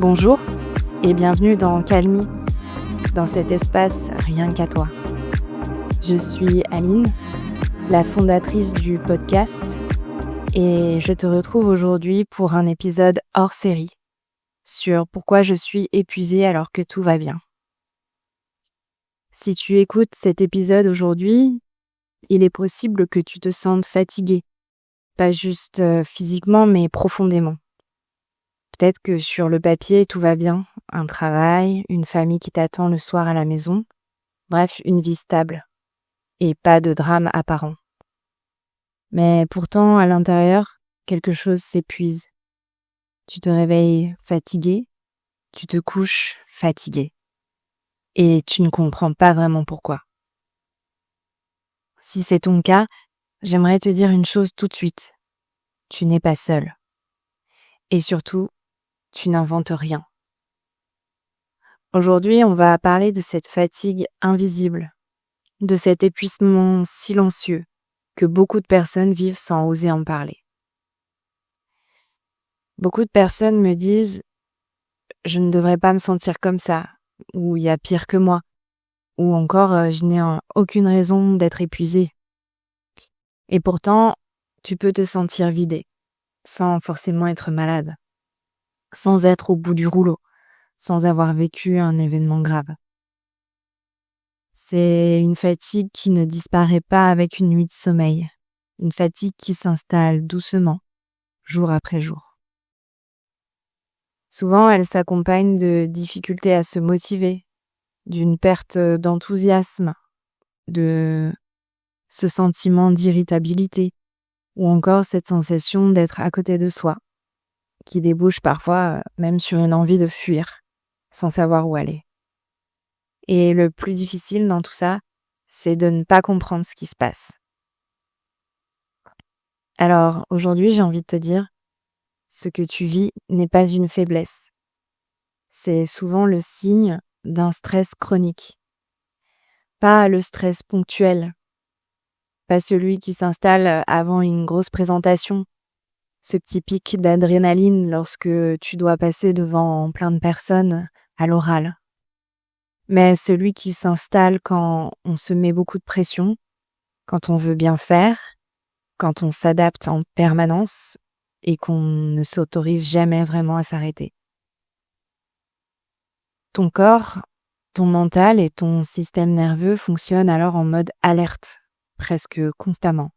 Bonjour et bienvenue dans Calmy, dans cet espace rien qu'à toi. Je suis Aline, la fondatrice du podcast, et je te retrouve aujourd'hui pour un épisode hors série sur pourquoi je suis épuisée alors que tout va bien. Si tu écoutes cet épisode aujourd'hui, il est possible que tu te sentes fatiguée, pas juste physiquement mais profondément. Peut-être que sur le papier, tout va bien. Un travail, une famille qui t'attend le soir à la maison. Bref, une vie stable. Et pas de drame apparent. Mais pourtant, à l'intérieur, quelque chose s'épuise. Tu te réveilles fatigué, tu te couches fatigué. Et tu ne comprends pas vraiment pourquoi. Si c'est ton cas, j'aimerais te dire une chose tout de suite. Tu n'es pas seul. Et surtout, tu n'inventes rien. Aujourd'hui, on va parler de cette fatigue invisible, de cet épuisement silencieux que beaucoup de personnes vivent sans oser en parler. Beaucoup de personnes me disent « je ne devrais pas me sentir comme ça » ou « il y a pire que moi » ou encore « je n'ai aucune raison d'être épuisée ». Et pourtant, tu peux te sentir vidé, sans forcément être malade, sans être au bout du rouleau, sans avoir vécu un événement grave. C'est une fatigue qui ne disparaît pas avec une nuit de sommeil, une fatigue qui s'installe doucement, jour après jour. Souvent, elle s'accompagne de difficultés à se motiver, d'une perte d'enthousiasme, de ce sentiment d'irritabilité, ou encore cette sensation d'être à côté de soi, qui débouche parfois même sur une envie de fuir, sans savoir où aller. Et le plus difficile dans tout ça, c'est de ne pas comprendre ce qui se passe. Alors aujourd'hui, j'ai envie de te dire, ce que tu vis n'est pas une faiblesse. C'est souvent le signe d'un stress chronique. Pas le stress ponctuel, pas celui qui s'installe avant une grosse présentation, ce petit pic d'adrénaline lorsque tu dois passer devant plein de personnes à l'oral. Mais celui qui s'installe quand on se met beaucoup de pression, quand on veut bien faire, quand on s'adapte en permanence et qu'on ne s'autorise jamais vraiment à s'arrêter. Ton corps, ton mental et ton système nerveux fonctionnent alors en mode alerte, presque constamment.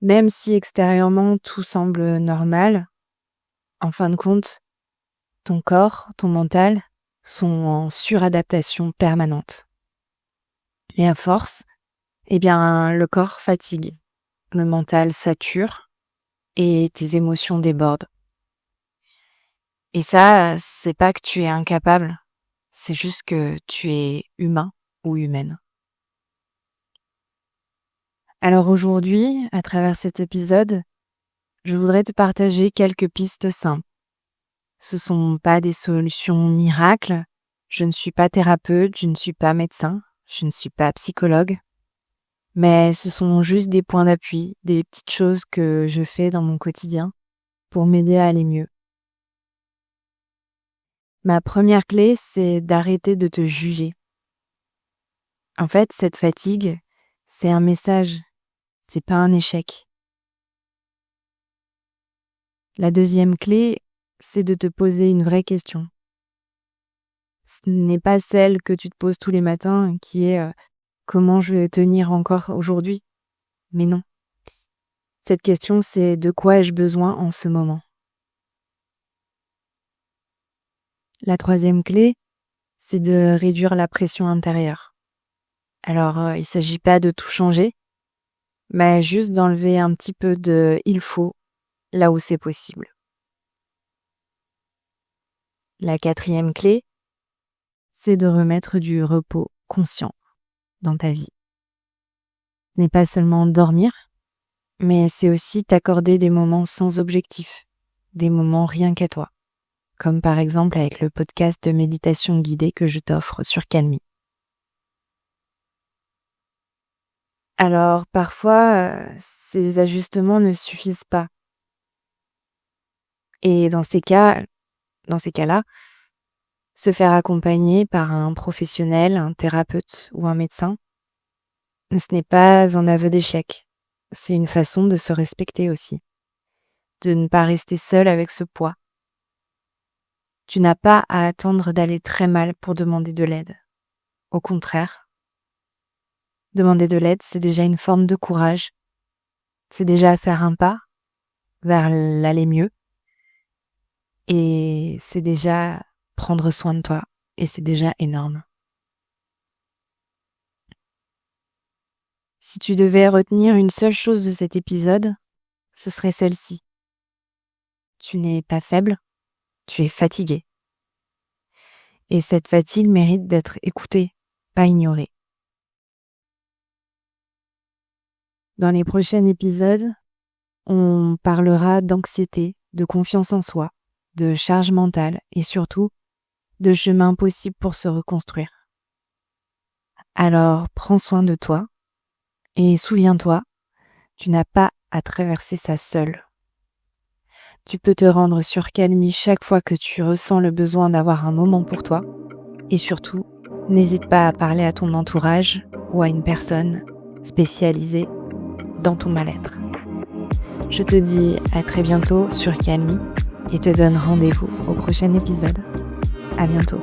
Même si extérieurement tout semble normal, en fin de compte, ton corps, ton mental sont en suradaptation permanente. Et à force, le corps fatigue, le mental sature et tes émotions débordent. Et ça, c'est pas que tu es incapable, c'est juste que tu es humain ou humaine. Alors aujourd'hui, à travers cet épisode, je voudrais te partager quelques pistes simples. Ce sont pas des solutions miracles, je ne suis pas thérapeute, je ne suis pas médecin, je ne suis pas psychologue, mais ce sont juste des points d'appui, des petites choses que je fais dans mon quotidien pour m'aider à aller mieux. Ma première clé, c'est d'arrêter de te juger. En fait, cette fatigue, c'est un message, c'est pas un échec. La deuxième clé, c'est de te poser une vraie question. Ce n'est pas celle que tu te poses tous les matins, qui est comment je vais tenir encore aujourd'hui ? Mais non. Cette question, c'est de quoi ai-je besoin en ce moment ? La troisième clé, c'est de réduire la pression intérieure. Alors, il ne s'agit pas de tout changer, mais juste d'enlever un petit peu de « il faut » là où c'est possible. La quatrième clé, c'est de remettre du repos conscient dans ta vie. Ce n'est pas seulement dormir, mais c'est aussi t'accorder des moments sans objectif, des moments rien qu'à toi, comme par exemple avec le podcast de méditation guidée que je t'offre sur Calmy. Alors parfois, ces ajustements ne suffisent pas. Et dans ces cas, Dans ces cas-là, se faire accompagner par un professionnel, un thérapeute ou un médecin, ce n'est pas un aveu d'échec. C'est une façon de se respecter aussi, de ne pas rester seul avec ce poids. Tu n'as pas à attendre d'aller très mal pour demander de l'aide. Au contraire, demander de l'aide, c'est déjà une forme de courage. C'est déjà faire un pas vers l'aller mieux. Et c'est déjà prendre soin de toi. Et c'est déjà énorme. Si tu devais retenir une seule chose de cet épisode, ce serait celle-ci. Tu n'es pas faible, tu es fatigué. Et cette fatigue mérite d'être écoutée, pas ignorée. Dans les prochains épisodes, on parlera d'anxiété, de confiance en soi, de charge mentale et surtout de chemins possibles pour se reconstruire. Alors prends soin de toi et souviens-toi, tu n'as pas à traverser ça seul. Tu peux te rendre sur Calmy chaque fois que tu ressens le besoin d'avoir un moment pour toi et surtout, n'hésite pas à parler à ton entourage ou à une personne spécialisée dans ton mal-être. Je te dis à très bientôt sur Calmy et te donne rendez-vous au prochain épisode. À bientôt.